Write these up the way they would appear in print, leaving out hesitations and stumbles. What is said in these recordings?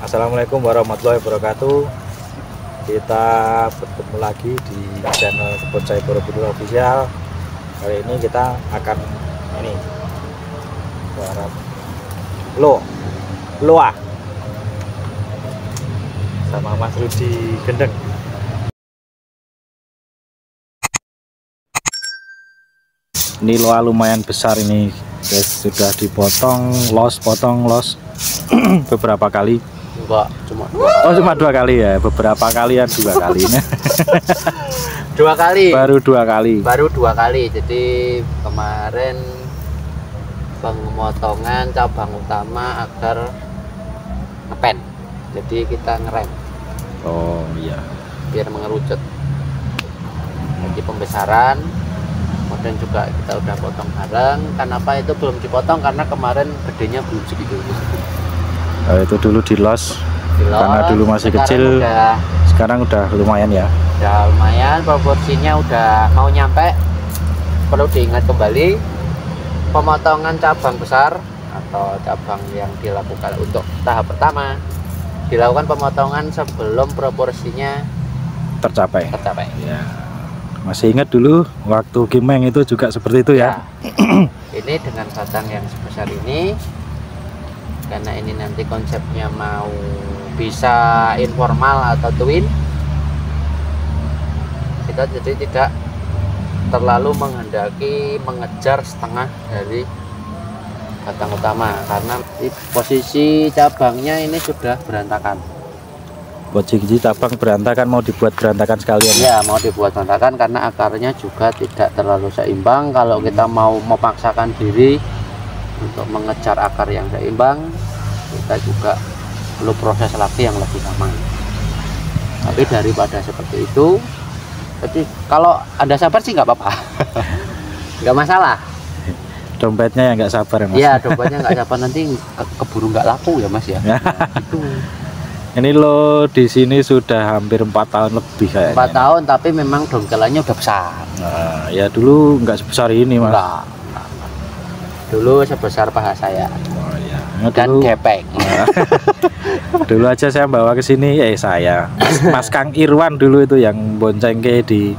Assalamualaikum warahmatullahi wabarakatuh. Kita bertemu lagi di channel Kebun Saya Borobudur Official. Kali ini kita akan loa sama Mas Rudi Gendeng. Ini loa lumayan besar ini, guys. Sudah dipotong potong los beberapa kali. Enggak, cuma dua kali ya. Beberapa kali ya, 2 kali. dua kali. Baru 2 kali. Baru 2 kali. Jadi kemarin pemotongan cabang utama agar ngepen. Jadi kita ngerem. Oh iya. Biar mengerucut. Jadi pembesaran. Kemudian juga kita udah potong bareng. Kenapa itu belum dipotong? Karena kemarin gedenya belum segitu. Itu dulu di los, karena dulu masih kecil. Sekarang udah lumayan ya. Udah lumayan, proporsinya udah mau nyampe. Perlu diingat kembali, pemotongan cabang besar atau cabang yang dilakukan untuk tahap pertama dilakukan pemotongan sebelum proporsinya tercapai. Ya. Masih ingat dulu waktu Gimeng itu juga seperti itu ya. Ini dengan batang yang sebesar ini, karena ini nanti konsepnya mau bisa informal atau twin, kita jadi tidak terlalu menghendaki mengejar setengah dari batang utama, karena posisi cabangnya ini sudah berantakan. Posisi cabang berantakan, mau dibuat berantakan sekalian ya? Mau dibuat berantakan karena akarnya juga tidak terlalu seimbang. Kalau kita mau memaksakan diri untuk mengejar akar yang seimbang, kita juga perlu proses lagi yang lebih lama. Tapi daripada seperti itu, jadi kalau Anda sabar sih nggak apa-apa. Nggak masalah. Dompetnya yang nggak sabar ya Mas? Iya, dompetnya nggak sabar, nanti keburu nggak laku ya Mas ya. Itu. Ini lo di sini sudah hampir 4 tahun lebih kayaknya. 4 tahun, tapi memang dongkelannya udah besar. Nah, ya dulu nggak sebesar ini Mas. Enggak. Dulu sebesar paha saya. Oh, iya. Dan dulu, gepeng. Dulu aja saya bawa ke sini, Mas Kang Irwan dulu itu yang boncengke di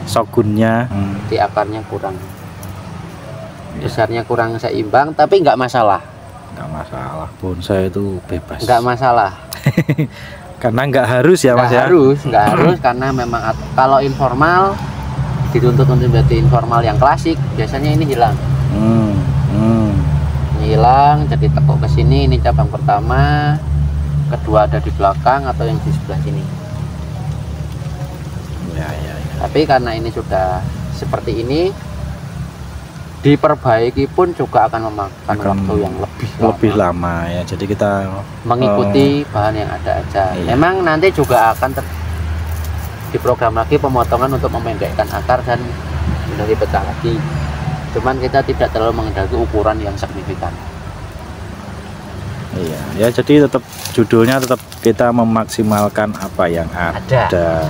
Shogunnya. Di akarnya kurang, besarnya kurang seimbang, tapi nggak masalah. Nggak masalah, bonsai itu bebas. Nggak masalah. Karena nggak harus ya Mas ya. Nggak harus karena memang kalau informal dituntut untuk berarti informal yang klasik, biasanya ini hilang. Hilang, jadi tekuk ke sini. Ini cabang pertama, kedua ada di belakang atau yang di sebelah sini. Ya. Tapi karena ini sudah seperti ini, diperbaiki pun juga akan memakan waktu yang lebih lama ya. Jadi kita mengikuti bahan yang ada aja. Iya. Memang nanti juga akan diprogram lagi pemotongan untuk memendekkan akar dan menjadi pecah lagi. Cuman kita tidak terlalu mengendaki ukuran yang signifikan. Iya, ya jadi tetap judulnya tetap kita memaksimalkan apa yang ada.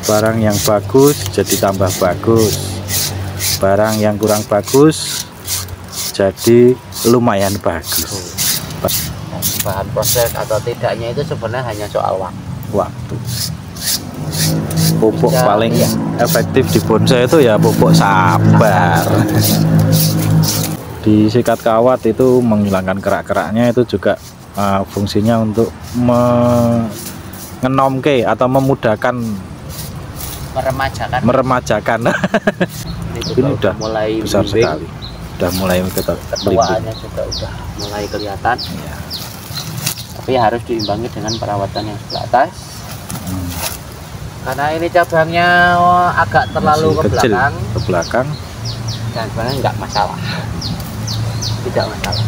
Barang yang bagus jadi tambah bagus. Barang yang kurang bagus jadi lumayan bagus. Bahan proses atau tidaknya itu sebenarnya hanya soal waktu. Pupuk paling efektif di bonsai itu ya pupuk sabar. Disikat kawat itu menghilangkan kerak-keraknya, itu juga fungsinya untuk mengenomke atau memudahkan meremajakan. Ini udah mulai besar sekali. Udah mulai ketuaannya juga udah mulai kelihatan. Ya. Tapi harus diimbangi dengan perawatan yang sebelah atas. Karena ini cabangnya agak terlalu ke belakang. Dan sebenarnya nggak masalah. Tidak masalah.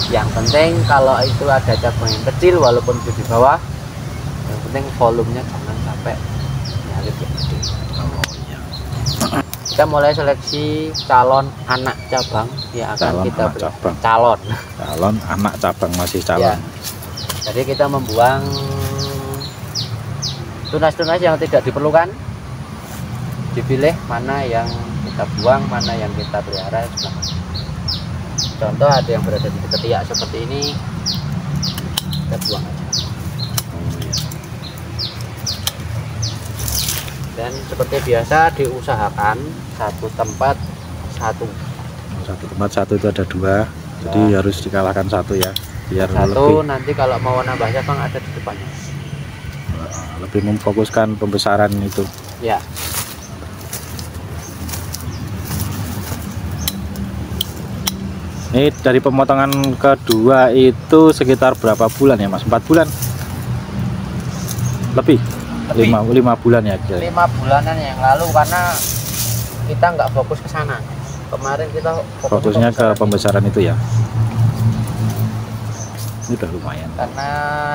Yang penting kalau itu ada cabang yang kecil walaupun di bawah, yang penting volumenya jangan sampai nyalip yang gede. Kita mulai seleksi calon anak cabang yang akan kita beri. Calon anak cabang, masih calon. Ya. Jadi kita membuang tunas-tunas yang tidak diperlukan, dipilih mana yang kita buang, mana yang kita pelihara. Contoh ada yang berada di ketiak seperti ini, kita buang aja. Dan seperti biasa diusahakan satu tempat satu itu ada 2, jadi harus dikalahkan 1 ya, biar satu lebih, nanti kalau mau nambah cabang ada di depannya. lebih memfokuskan pembesaran itu Ya, ini. Dari pemotongan kedua itu sekitar berapa bulan ya Mas? 4 bulan lebih. 5 bulan ya kira. 5 bulanan yang lalu, karena kita nggak fokus ke sana. Kemarin kita Fokusnya ke pembesaran itu ya. Ini udah lumayan. Karena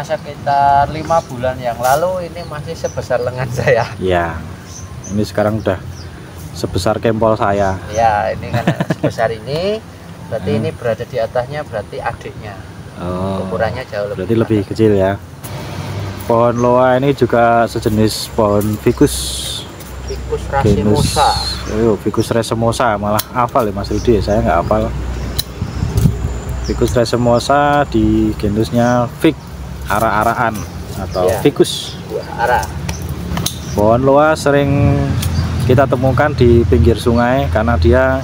sekitar 5 bulan yang lalu ini masih sebesar lengan saya. Ya, ini sekarang udah sebesar kempol saya. Ya, ini kan sebesar ini, berarti ini berada di atasnya, berarti adiknya. Oh, Ukurannya jauh berarti lebih kecil ya. Pohon loa ini juga sejenis pohon ficus. Ficus racemosa. Ficus racemosa, malah hafal ya Mas Rudi, saya nggak hafal. Ficus racemosa di genusnya Fic ara-araan atau Ya, ficus. buah ara. Pohon loa sering kita temukan di pinggir sungai karena dia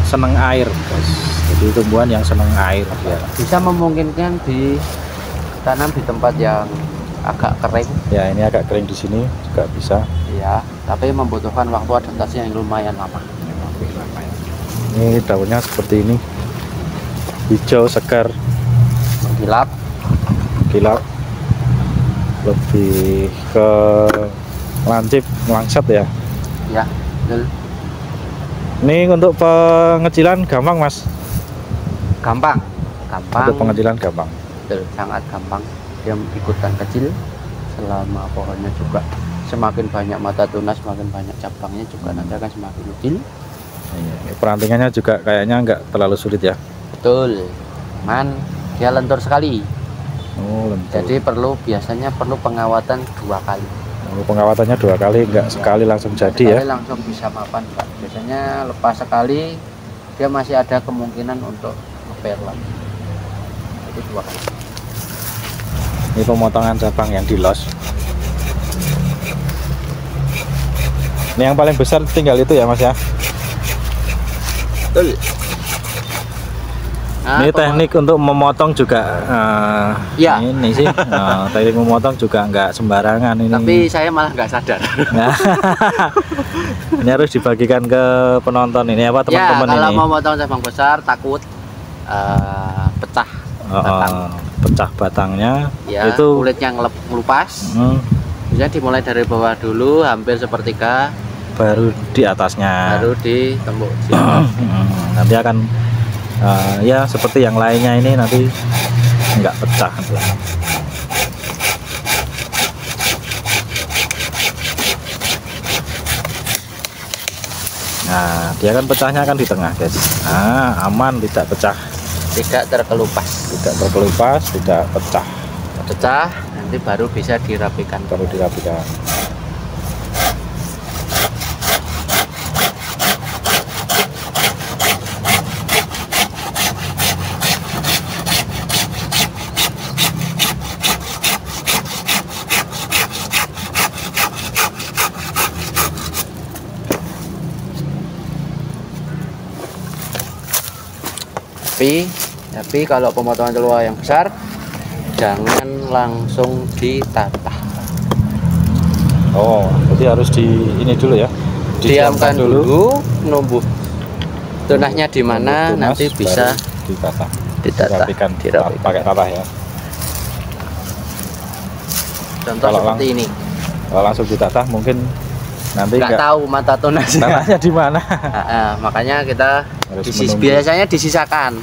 seneng air, guys. Jadi tumbuhan yang seneng air ya. Bisa memungkinkan ditanam di tempat yang agak kering. Ya, ini agak kering di sini juga bisa. Ya, tapi membutuhkan waktu adaptasi yang lumayan lama. Ini daunnya seperti ini, hijau segar, Kilap. kilap, lebih ke lancip, langsat ya. Ya, betul. Ini untuk pengecilan gampang Mas. Gampang. Untuk pengecilan gampang. Betul, sangat gampang. Dia ikutan kecil, selama pohonnya juga semakin banyak mata tunas, semakin banyak cabangnya juga nanti akan semakin kecil. Perantingannya juga kayaknya nggak terlalu sulit ya. Betul, man dia lentur sekali. Oh, lentur. Jadi biasanya perlu pengawatan 2 kali. Pengawatannya 2 kali, nggak sekali langsung jadi ya. Sekali langsung bisa mapan, Pak. Biasanya lepas sekali dia masih ada kemungkinan untuk ngeper lagi. Jadi 2 kali. Ini pemotongan cabang yang di los. Ini yang paling besar tinggal itu ya Mas ya. Betul. Nah, Ini teknik untuk memotong juga ya. Ini sih teknik memotong juga nggak sembarangan ini. Tapi saya malah nggak sadar. Nah, ini harus dibagikan ke penonton ini apa teman-teman ya, kalau ini. mau potong cabang besar takut pecah batang. Pecah batangnya Ya, itu kulitnya ngelupas. Bisa dimulai dari bawah dulu hampir sepertiga, baru di atasnya, baru ditembuk. nanti akan ya seperti yang lainnya ini nanti nggak pecah. Nah, dia kan pecahnya kan di tengah, guys. Nah, aman, tidak pecah, Tidak terkelupas. tidak pecah. Pecah nanti baru bisa dirapikan. Baru dirapikan. Tapi kalau pemotongan telur yang besar jangan langsung ditata. Oh, jadi harus di ini dulu ya. Diamkan dulu, numbuh tunasnya di mana, Tunas, nanti bisa ditata. dirapikan. Pakai tatah ya. Contoh Kalau seperti ini. Kalau langsung ditata mungkin nanti Nggak tahu mata tunasnya. tanahnya di mana. Makanya kita Harus menunggu. biasanya disisakan.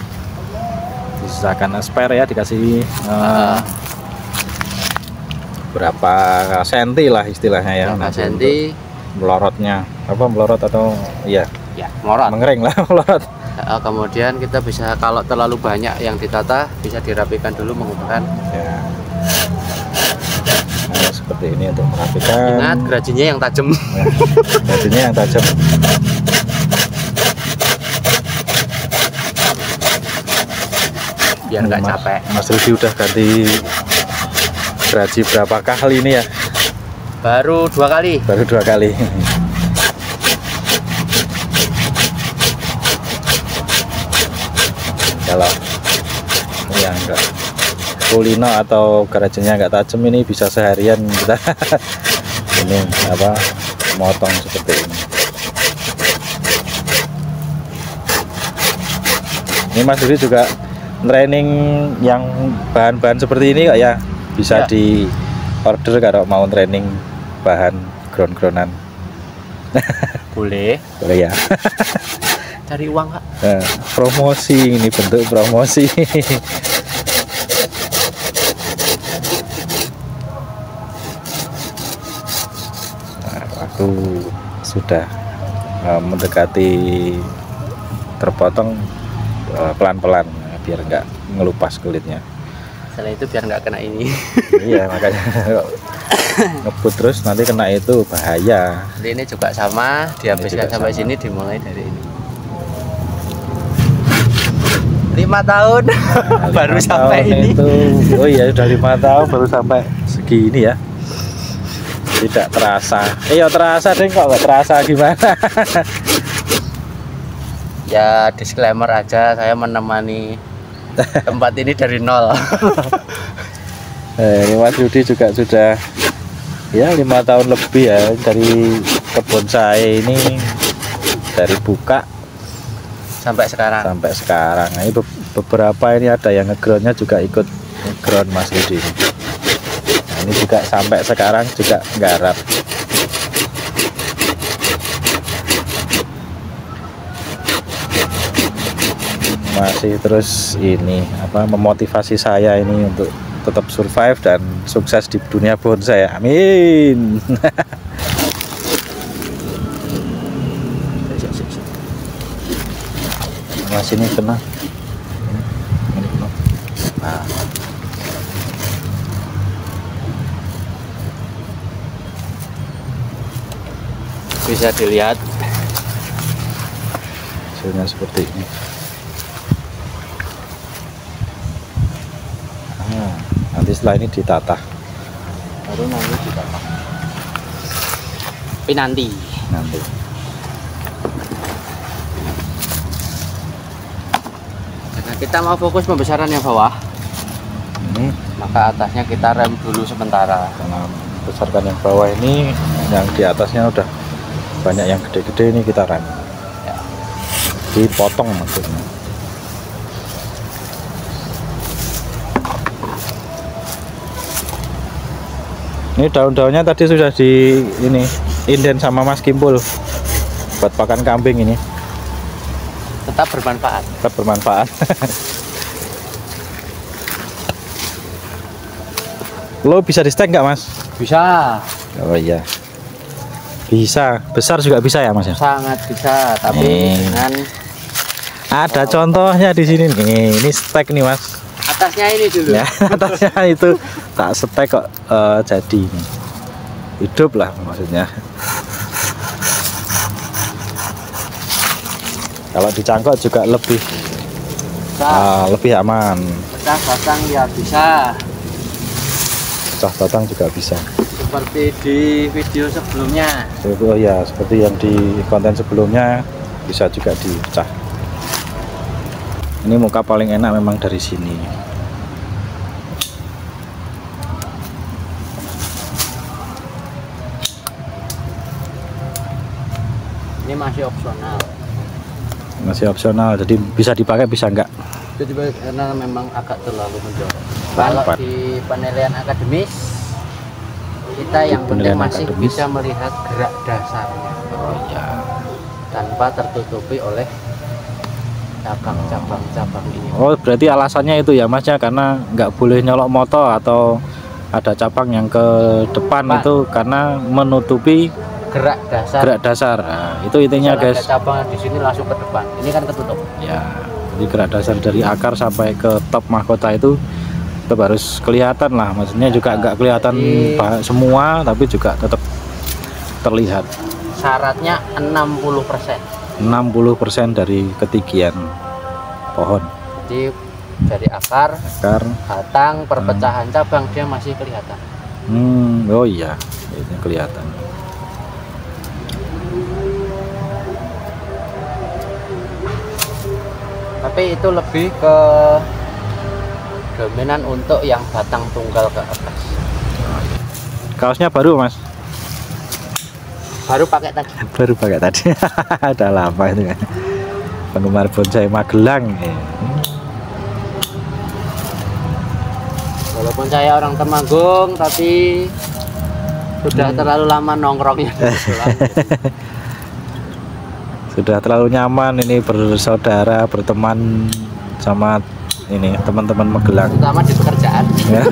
Disisakan spare ya, dikasih berapa senti lah istilahnya ya. Berapa nanti senti? untuk melorotnya apa melorot atau iya Ya, melorot. mengering lah melorot. Kemudian kita bisa, kalau terlalu banyak yang ditata, bisa dirapikan dulu menggunakan. Ya. Nah, seperti ini untuk merapikan. Ingat gerajinya yang tajam. Gajinya yang tajam. biar nggak capek. Mas Rudi udah ganti geraji berapa kali ini ya? Baru 2 kali. Baru 2 kali. Kalau yang enggak kulino atau garajinya nggak tajam ini bisa seharian kita ini apa motong seperti ini. Ini Mas Rudi juga training yang bahan-bahan seperti ini kok ya, bisa Ya. di order kalau mau training bahan ground-groundan. Boleh. Boleh ya. Cari uang, Kak. Nah, promosi, ini bentuk promosi. Nah, aku sudah mendekati terpotong pelan-pelan biar nggak ngelupas kulitnya. Setelah itu biar nggak kena ini. Iya, makanya ngebut terus nanti kena itu bahaya. Jadi ini juga sama, dihabiskan juga sampai sama. sini, dimulai dari ini. 5 tahun Nah, baru 5 sampai tahun ini. itu, oh iya sudah 5 tahun baru sampai segini ya. Tidak terasa. Iya terasa deh, kok nggak terasa gimana? Ya disclaimer aja, saya menemani tempat ini dari nol. Ini Mas Rudi juga sudah ya 5 tahun lebih ya dari kebun saya ini, dari buka Sampai sekarang. Nah, ini beberapa ini ada yang ngegroundnya juga ikut ngeground Mas Rudi. Nah, ini juga sampai sekarang juga nggarap. Masih terus ini apa memotivasi saya ini untuk tetap survive dan sukses di dunia bonsai. Amin. Mas ini kena. Nah. Bisa dilihat Hasilnya seperti ini. Nah, nanti setelah ini ditata. baru nanti ditata. Tapi nanti karena kita mau fokus pembesaran yang bawah, ini maka atasnya kita rem dulu sementara. karena besarkan yang bawah ini, yang di atasnya udah banyak yang gede-gede, ini kita rem Ya. dipotong maksudnya. Ini daun-daunnya tadi sudah di ini inden sama Mas Kimpul buat pakan kambing, ini Tetap bermanfaat. tetap bermanfaat. Lo bisa di stek nggak Mas? Bisa, Oh iya, bisa, besar juga bisa ya Mas ya? sangat bisa, tapi dengan Ada contohnya di sini nih, ini stek nih Mas. atasnya ini dulu. Ya, atasnya itu tak stek kok jadi nih. Hidup lah maksudnya. Kalau dicangkok juga lebih Bisa, lebih aman. pecah batang ya bisa. Pecah batang juga bisa. Seperti di video sebelumnya. Oh ya, seperti yang di konten sebelumnya bisa juga dipecah. Ini muka paling enak memang dari sini. Ini masih opsional. Masih opsional, jadi bisa dipakai bisa enggak. Jadi karena memang agak terlalu menjorok. Lambat. Kalau di penilaian akademis kita yang penting penilaian masih akademis. bisa melihat gerak dasarnya Oh ya. tanpa tertutupi oleh cabang-cabang ini. Oh berarti alasannya itu ya Mas ya, karena nggak boleh nyolok moto atau ada cabang yang ke depan Pak. itu karena menutupi Gerak dasar. gerak dasar. Nah, itu intinya Misalnya guys. ada cabang di sini langsung ke depan. Ini kan ketutup. Ya, jadi gerak dasar dari akar sampai ke top mahkota itu tetap harus kelihatan lah. Maksudnya juga nggak kelihatan Jadi- semua, tapi juga tetap terlihat. Syaratnya 60%. 60% dari ketinggian pohon. Jadi dari akar, batang, perpecahan cabang dia masih kelihatan. Oh iya, ini kelihatan. Tapi itu lebih ke dominan untuk yang batang tunggal ke atas. Kaosnya baru Mas? Baru pakai tadi. Baru pakai tadi. Udah lama itu kan. Penggemar bonsai Magelang. Walaupun saya orang Temanggung, tapi sudah terlalu lama nongkrongnya di Magelang. Sudah terlalu nyaman ini bersaudara, berteman sama ini teman-teman Magelang. Terutama di pekerjaan. Ya,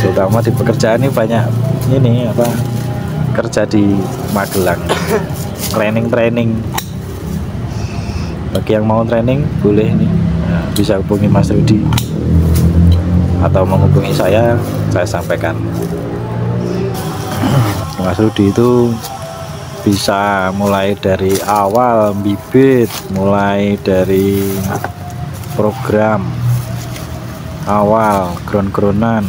terutama di pekerjaan ini banyak ini apa kerja di Magelang. Training. Bagi yang mau training boleh nih, nah, bisa hubungi Mas Rudi atau menghubungi saya sampaikan. Mas Rudi itu bisa mulai dari awal bibit, mulai dari program awal ground-groundan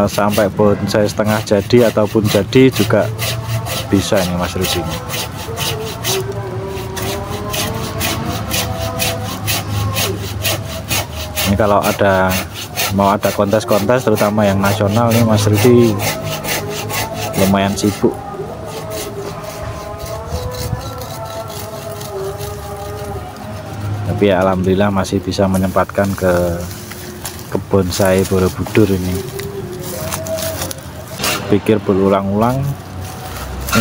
sampai bonsai setengah jadi ataupun jadi juga bisa nih Mas Rudi. Ini kalau mau ada kontes-kontes terutama yang nasional nih Mas Rudi lumayan sibuk. Tapi ya, alhamdulillah masih bisa menyempatkan ke bonsai Borobudur ini. Pikir berulang-ulang,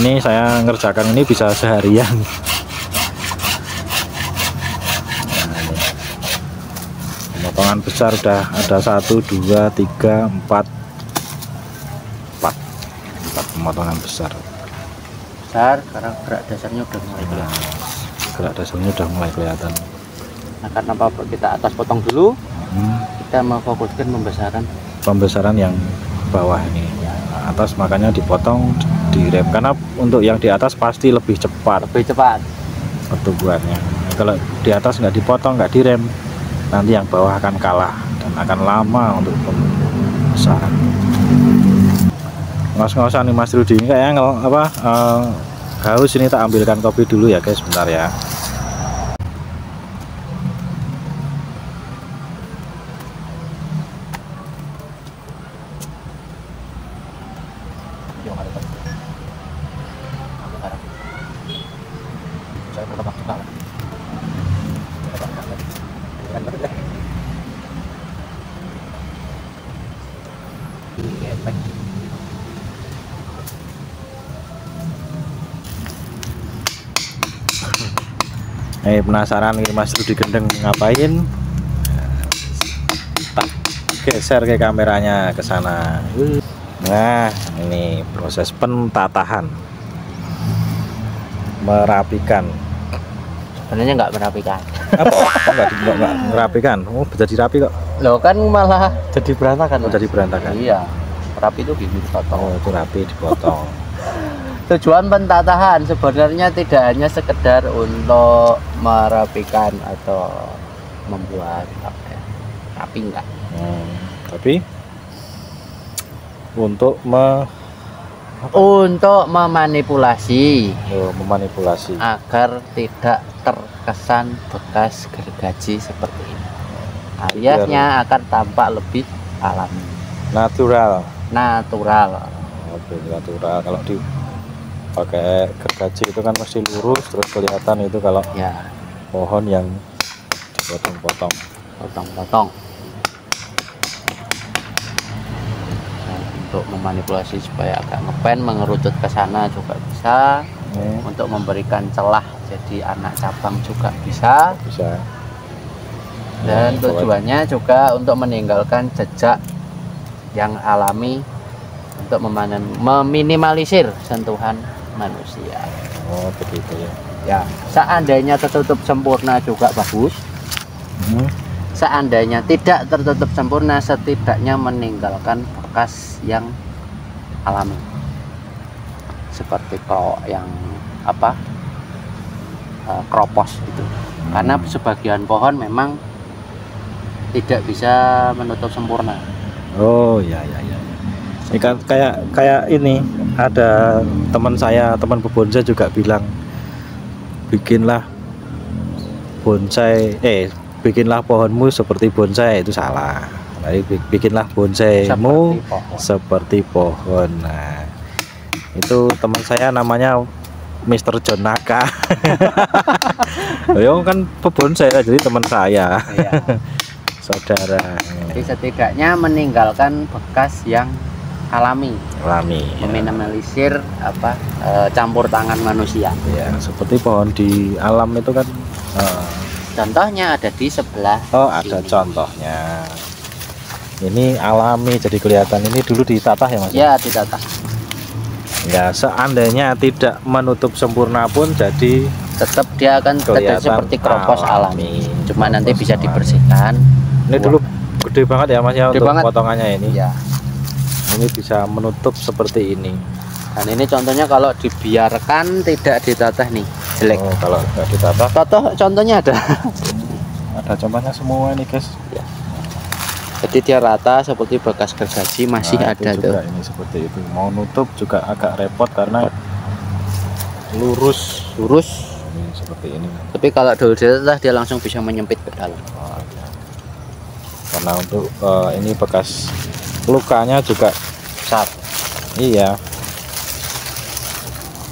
ini saya ngerjakan ini bisa seharian. Potongan besar udah ada 1, 2, 3, 4 pemotongan besar. Sekarang gerak dasarnya udah mulai kelihatan. Gerak dasarnya udah mulai kelihatan. Nah, karena kita atas potong dulu, kita memfokuskan pembesaran yang bawah ini. Atas makanya dipotong, direm karena untuk yang di atas pasti lebih cepat pertumbuhannya. Kalau di atas nggak dipotong, nggak direm, nanti yang bawah akan kalah dan akan lama untuk pembesaran. Ngos-ngosan nih Mas Rudi ini kayaknya haus ini, tak ambilkan kopi dulu ya guys, sebentar ya. Penasaran nih Mas Rudi Gendeng ngapain? Tak geser ke kameranya ke sana. Nah, ini proses pentatahan, merapikan. Sebenarnya nggak merapikan. Nggak merapikan. Oh, jadi rapi kok. Loh kan malah jadi berantakan. Oh, jadi berantakan. Iya. Rapi itu gini dipotong. Oh, itu rapi dipotong. Tujuan pentatahan sebenarnya tidak hanya sekedar untuk merapikan atau membuat rapi, enggak. Tapi untuk memanipulasi agar tidak terkesan bekas gergaji seperti ini. Aliasnya akan tampak lebih alami. Natural. Oke, natural. Kalau dipakai gergaji itu kan pasti lurus terus kelihatan itu kalau ya pohon yang dipotong-potong. Untuk memanipulasi supaya agak ngepen, mengerucut ke sana juga bisa. Untuk memberikan celah jadi anak cabang juga bisa. Dan tujuannya juga untuk meninggalkan jejak yang alami untuk meminimalisir sentuhan manusia. Oh, begitu ya. Ya, seandainya tertutup sempurna juga bagus. Seandainya tidak tertutup sempurna, setidaknya meninggalkan bekas yang alami. Seperti kalau yang kropos itu. Karena sebagian pohon memang tidak bisa menutup sempurna. Oh ya ya ya. Ini kan kayak ini ada teman saya, teman bonsai juga bilang bikinlah bonsai bikinlah pohonmu seperti bonsai, itu salah. Jadi bikinlah bonsaimu seperti pohon. Nah, itu teman saya namanya Mr. John Naka. Yo kan pebonsai, jadi teman saya. Iya. Saudara. Jadi setidaknya meninggalkan bekas yang alami, meminimalisir campur tangan manusia. Ya, seperti pohon di alam itu kan. Contohnya ada di sebelah. Oh, ada sini. contohnya. Ini alami, jadi kelihatan. Ini dulu ditatah ya Mas? Ya, ditatah. Ya, seandainya tidak menutup sempurna pun jadi Tetap dia akan tetap seperti kropos alami. Cuma nanti bisa dibersihkan. Ini dulu gede banget ya Mas ya, untuk banget potongannya ini. Ya. Ini bisa menutup seperti ini. Dan ini contohnya kalau dibiarkan tidak ditatah nih, jelek. Oh, kalau nggak ditatah. Contohnya ada. Ada contohnya semua nih guys. Ya. Jadi dia rata seperti bekas gergaji masih Nah, ada itu juga tuh. ini seperti itu. Mau nutup juga agak repot karena lurus ini seperti ini. Tapi kalau dulu ditatah dia langsung bisa menyempit ke dalam. Oh, ya. Karena untuk ini bekas lukanya juga Besar. iya.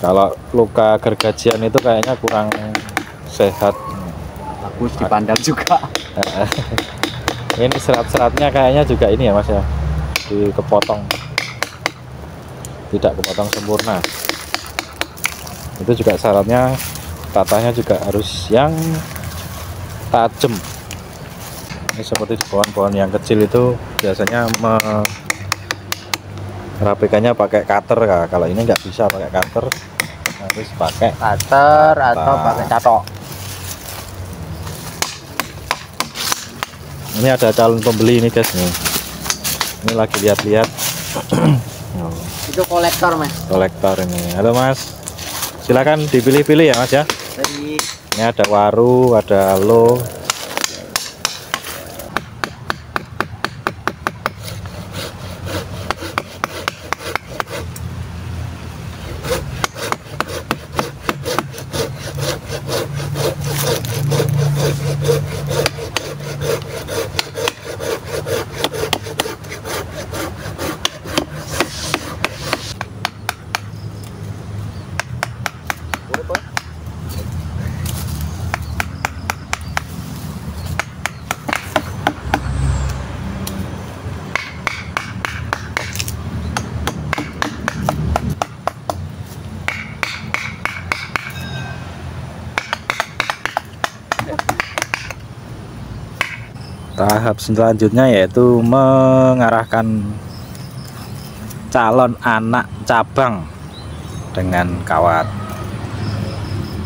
Kalau luka gergajian itu kayaknya kurang sehat. Bagus dipandang juga. Ini serat-seratnya kayaknya juga ini ya Mas ya, dikepotong, tidak kepotong sempurna. Itu juga syaratnya tatanya juga harus yang tajam. Ini seperti di pohon-pohon yang kecil itu biasanya merapikannya pakai cutter. Kalau ini nggak bisa pakai cutter, harus pakai Cutter atau pakai catok. Ini ada calon pembeli ini guys nih. Ini lagi lihat-lihat. Oh, Itu kolektor Mas. kolektor ini. Halo Mas, silakan dipilih-pilih ya Mas ya. Ini ada waru, ada lo. Tahap selanjutnya yaitu mengarahkan calon anak cabang dengan kawat.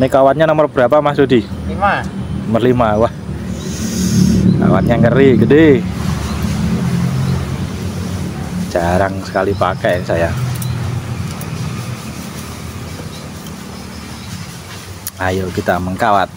Ini kawatnya nomor berapa Mas Dudi? 5. Nomor 5. Wah, kawatnya ngeri, gede. Jarang sekali pakai saya. Ayo kita mengkawat.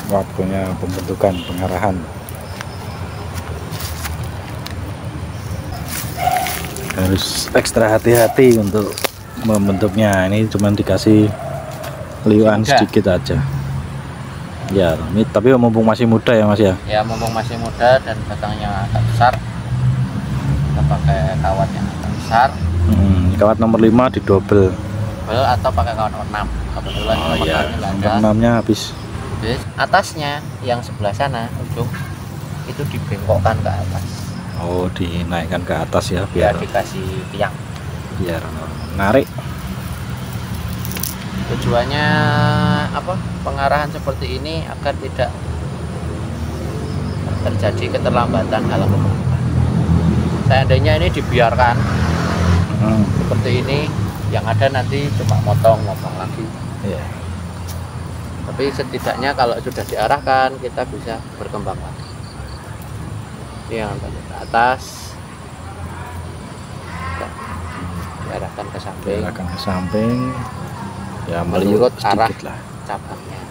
Waktunya pembentukan pengarahan. harus ekstra hati-hati untuk membentuknya. Ini cuman dikasih liuan sedikit aja ya, tapi mumpung masih muda ya Mas ya. Ya mumpung masih muda dan batangnya agak besar, kita pakai kawat yang agak besar. Kawat nomor 5 didobel Atau pakai kawat nomor 6. Kebetulan nomor 6 nya habis. Atasnya yang sebelah sana ujung itu dibengkokkan ke atas. Oh, dinaikkan ke atas ya, biar dikasih tiang, biar narik. Tujuannya apa? Pengarahan seperti ini agar tidak terjadi keterlambatan dalam pembentukan. Seandainya ini dibiarkan seperti ini, yang ada nanti cuma motong lagi. Iya. Tapi setidaknya kalau sudah diarahkan, kita bisa berkembang lagi. Ini yang ke atas, diarahkan ke samping. Ya, melihat arah lah cabangnya.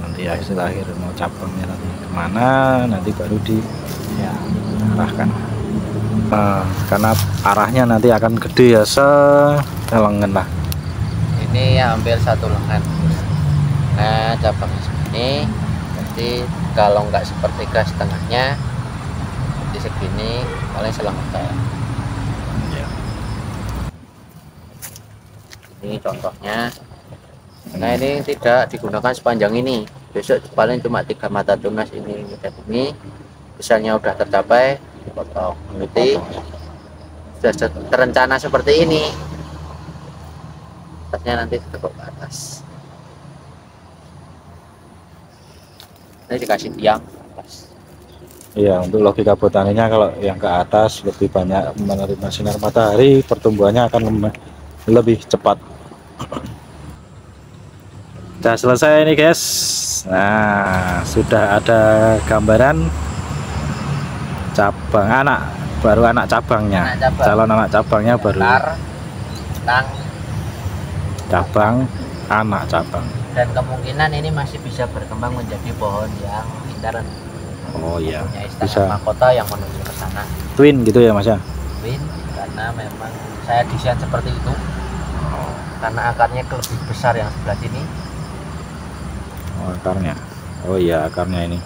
Nanti hasil akhir mau cabangnya nanti kemana, nanti baru diarahkan. Karena arahnya nanti akan gede ya, selengan lah. Ini ya hampir 1 lengan. Nah, cabangnya segini. Nanti kalau nggak sepertiga setengahnya, nanti segini, paling selengan kayak. Ini contohnya. Nah, ini tidak digunakan sepanjang ini. Besok paling cuma 3 mata tunas ini. Besarnya udah tercapai, dipotong. Nanti sudah terencana seperti ini. Atasnya nanti ditekuk ke atas. Ini dikasih tiang atas. Iya, untuk logika botaninya kalau yang ke atas lebih banyak menerima sinar matahari, pertumbuhannya akan lebih cepat. Sudah selesai ini guys. Nah, sudah ada gambaran cabang baru anak cabangnya. Calon anak cabangnya baru cabang, anak cabang. Dan kemungkinan ini masih bisa berkembang menjadi pohon yang intern. Oh iya, bisa mahkota yang menuju ke sana. Twin gitu ya Mas ya? Twin, karena memang saya desain seperti itu. Karena akarnya lebih besar yang sebelah sini. Oh, akarnya. Oh iya, akarnya ini.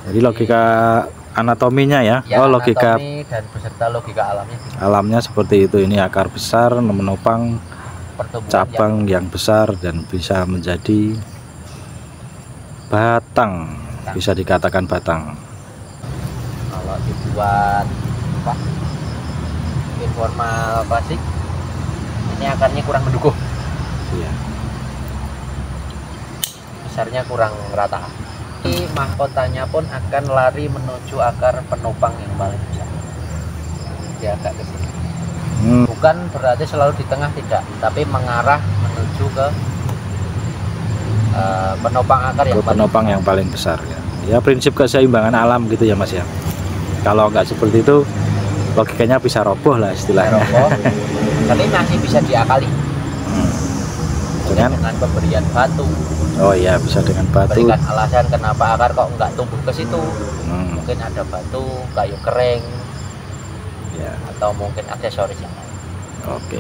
Jadi logika anatominya ya. Oh, logika dan beserta logika alamnya. Alamnya seperti itu. Ini akar besar menopang cabang yang besar dan bisa menjadi batang. Bisa dikatakan batang. Kalau dibuat apa? Informal klasik, ini akarnya kurang mendukung. Iya. Besarnya kurang rata. Ini mahkotanya pun akan lari menuju akar penopang yang paling besar. Dia agak ke sini. Bukan berarti selalu di tengah, tidak, tapi mengarah menuju ke penopang akar yang paling besar ya. Ya, prinsip keseimbangan alam gitu ya Mas ya. Kalau nggak seperti itu, logikanya bisa roboh lah istilahnya. Tapi masih bisa diakali. Dengan pemberian batu. Oh iya, bisa dengan batu. Berikan alasan kenapa akar kok nggak tumbuh ke situ. Mungkin ada batu, kayu kering, ya, atau mungkin aksesoris yang lain. Oke,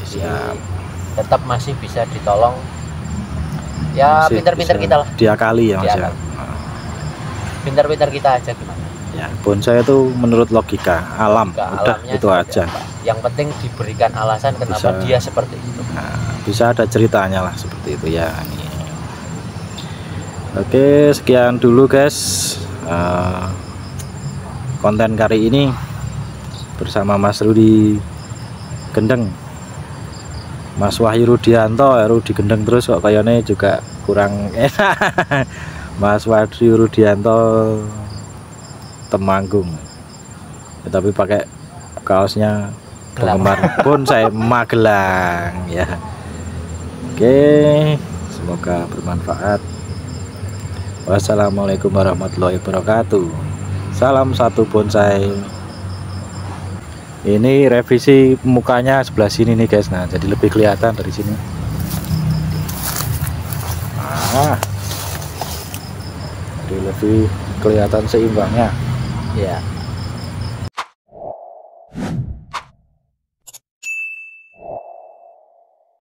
siap. Tetap masih bisa ditolong. Ya, pintar-pintar kita lah. Diakali ya Mas ya. Pintar-pintar kita aja gimana. Ya, bonsai itu menurut logika alam, udah itu aja. Yang penting diberikan alasan kenapa dia seperti itu. Nah, bisa ada ceritanya lah seperti itu ya. Oke, sekian dulu guys konten kali ini bersama Mas Rudi Gendeng. Mas Wahyu Rudianto Rudi Gendeng terus kok kayaknya juga kurang enak. Mas Wahyu Rudianto Temanggung, tapi pakai kaosnya penggemar bonsai Magelang ya. Oke, semoga bermanfaat. Wassalamualaikum warahmatullahi wabarakatuh. Salam satu bonsai. Ini revisi mukanya sebelah sini nih guys. Nah, jadi lebih kelihatan dari sini. Jadi lebih kelihatan seimbangnya. Ya.